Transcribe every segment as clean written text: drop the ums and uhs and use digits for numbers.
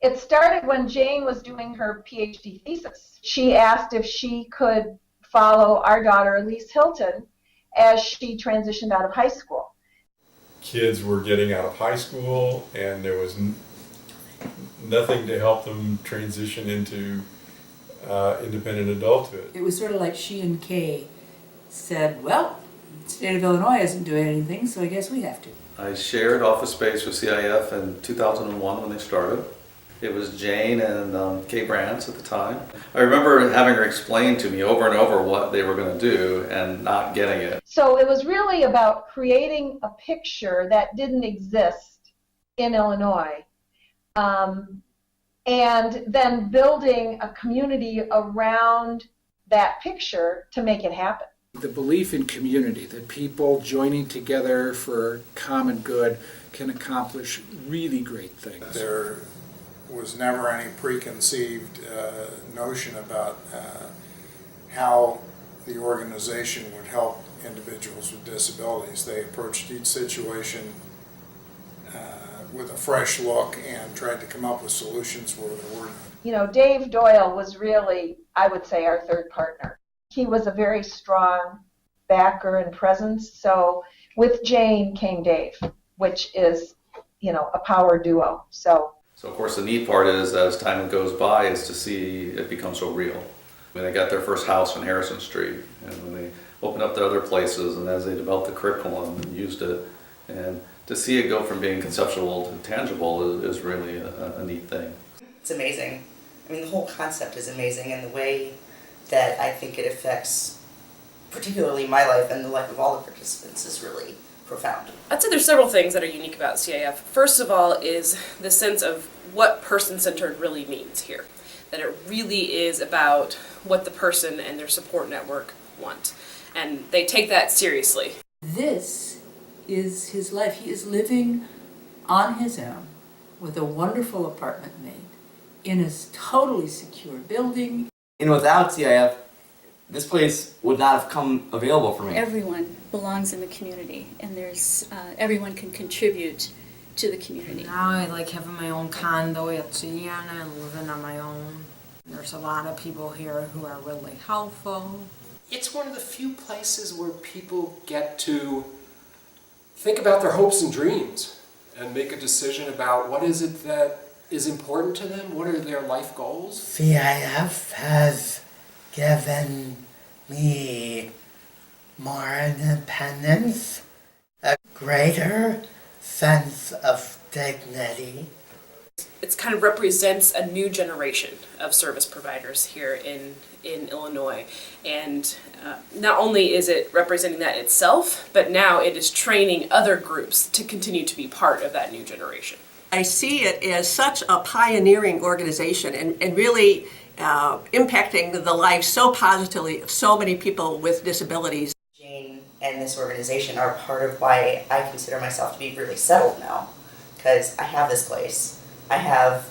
It started when Jane was doing her PhD thesis. She asked if she could follow our daughter, Elise Hilton, as she transitioned out of high school. Kids were getting out of high school, and there was nothing to help them transition into independent adulthood. It was sort of like she and Kay said, well, the state of Illinois isn't doing anything, so I guess we have to. I shared office space with CIF in 2001 when they started. It was Jane and Kay Branz at the time. I remember having her explain to me over and over what they were going to do and not getting it. So it was really about creating a picture that didn't exist in Illinois, and then building a community around that picture to make it happen. The belief in community, that people joining together for common good can accomplish really great things. There was never any preconceived notion about how the organization would help individuals with disabilities. They approached each situation with a fresh look and tried to come up with solutions where there were none. You know, Dave Doyle was really, I would say, our third partner. He was a very strong backer and presence. So with Jane came Dave, which is, you know, a power duo. So of course the neat part is, as time goes by, is to see it become so real. When they got their first house on Harrison Street, and when they opened up to other places, and as they developed the curriculum and used it, and to see it go from being conceptual to tangible is really a neat thing. It's amazing. I mean, the whole concept is amazing, and the way that I think it affects particularly my life and the life of all the participants is really profound. I'd say there's several things that are unique about CIF. First of all is the sense of what person-centered really means here. That it really is about what the person and their support network want. And they take that seriously. This is his life. He is living on his own with a wonderful apartment mate in a totally secure building. And without CIF, this place would not have come available for me. Everyone belongs in the community, and there's everyone can contribute to the community. Now I like having my own condo at Sivan and living on my own. There's a lot of people here who are really helpful. It's one of the few places where people get to think about their hopes and dreams and make a decision about what is it that is important to them, what are their life goals. CIF has given me more independence, a greater sense of dignity. It kind of represents a new generation of service providers here in Illinois. And not only is it representing that itself, but now it is training other groups to continue to be part of that new generation. I see it as such a pioneering organization and really impacting the lives so positively of so many people with disabilities. Jane and this organization are part of why I consider myself to be really settled now, because I have this place. I have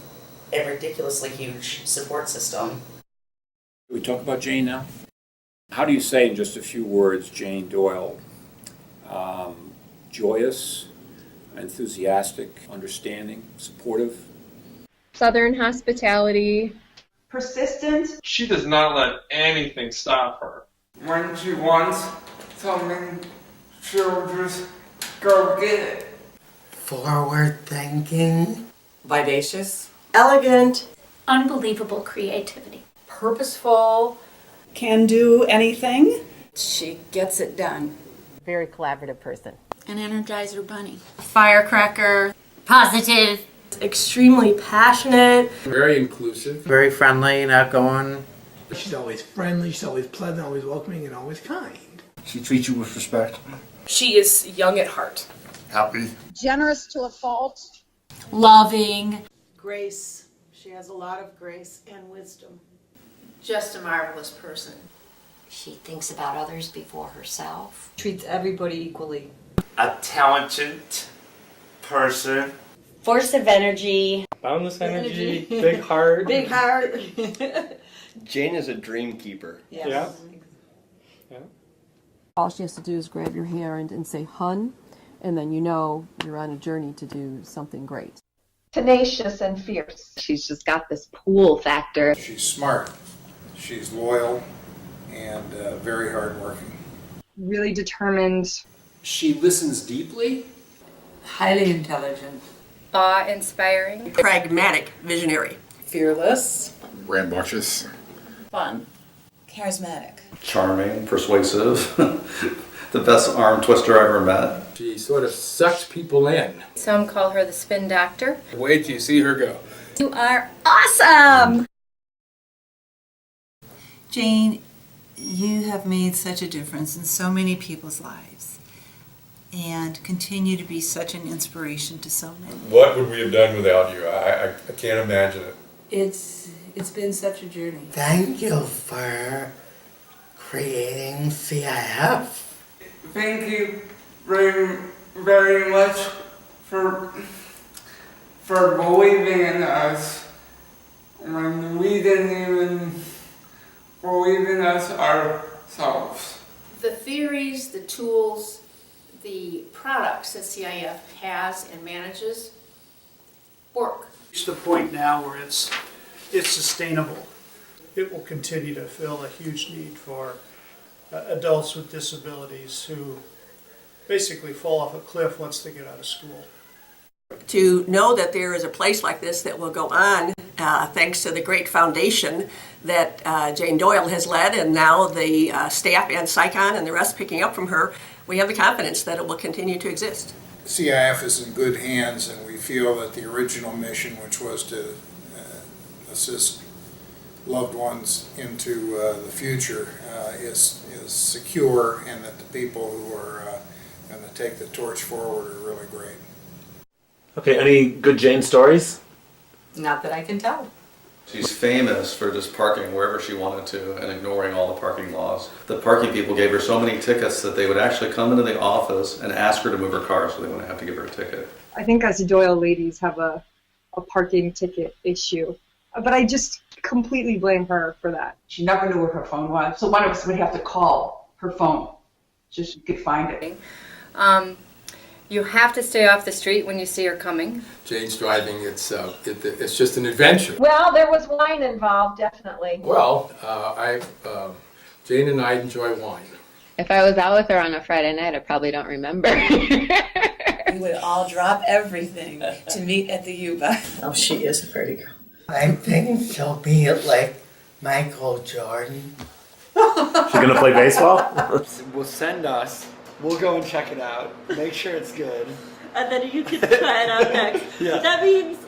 a ridiculously huge support system. We talk about Jane now. How do you say in just a few words Jane Doyle? Joyous, enthusiastic, understanding, supportive. Southern hospitality. Persistent. She does not let anything stop her. When she wants something, she'll just go get it. Forward thinking. Vivacious. Elegant. Unbelievable creativity. Purposeful. Can do anything. She gets it done. Very collaborative person. An Energizer bunny. Firecracker. Positive. Extremely passionate. Very inclusive. Very friendly and outgoing. She's always friendly, she's always pleasant, always welcoming, and always kind. She treats you with respect. She is young at heart. Happy. Generous to a fault. Loving. Grace. She has a lot of grace and wisdom. Just a marvelous person. She thinks about others before herself. Treats everybody equally. A talented person. Force of energy. Boundless energy. Big heart. Big heart. Jane is a dream keeper. Yes. Yeah. All she has to do is grab your hand and say, hun, and then you know you're on a journey to do something great. tenacious and fierce. She's just got this pool factor. She's smart, she's loyal, and very hardworking. Really determined. She listens deeply. Highly intelligent. Awe-inspiring. Pragmatic visionary. Fearless. Rambunctious. Fun. Charismatic. Charming, persuasive, the best arm twister I ever met. She sort of sucks people in. Some call her the spin doctor. Wait till you see her go. You are awesome! Jane, you have made such a difference in so many people's lives and continue to be such an inspiration to so many. What would we have done without you? I can't imagine it. It's been such a journey. Thank you for creating CIF. Thank you very, very much for believing in us when we didn't even believe in us ourselves. The theories, the tools, the products that CIF has and manages work. It's the point now where it's sustainable. It will continue to fill a huge need for adults with disabilities who basically fall off a cliff once they get out of school. To know that there is a place like this that will go on thanks to the great foundation that Jane Doyle has led, and now the staff and SciCon and the rest picking up from her, we have the confidence that it will continue to exist. CIF is in good hands, and we feel that the original mission, which was to assist loved ones into the future, is secure, and that the people who are going to take the torch forward are really great. Okay, any good Jane stories? Not that I can tell. She's famous for just parking wherever she wanted to and ignoring all the parking laws. The parking people gave her so many tickets that they would actually come into the office and ask her to move her car so they wouldn't have to give her a ticket. I think us Doyle ladies have a parking ticket issue. But I just completely blame her for that. She never knew where her phone was, so one of us would have to call her phone just so she could find it. You have to stay off the street when you see her coming. Jane's driving, it's just an adventure. Well, there was wine involved, definitely. Well, Jane and I enjoy wine. If I was out with her on a Friday night, I probably don't remember. We would all drop everything to meet at the Yuba. Oh, she is a pretty girl. I think she'll be like Michael Jordan. She's gonna play baseball? Will send us. We'll go and check it out. Make sure it's good. And then you can try it out next. Yeah. But that means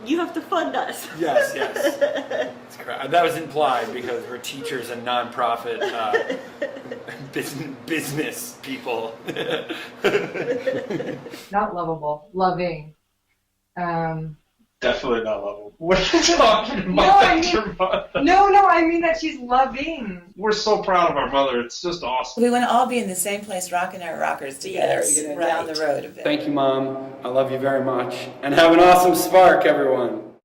you have to fund us. Yes. That's correct. That was implied because we're teachers and nonprofit business people. Not lovable, loving. Definitely not lovable. What are you talking about? No, I mean that she's loving. We're so proud of our mother. It's just awesome. We want to all be in the same place rocking our rockers together down the road a bit. Thank you, Mom. I love you very much. And have an awesome spark, everyone.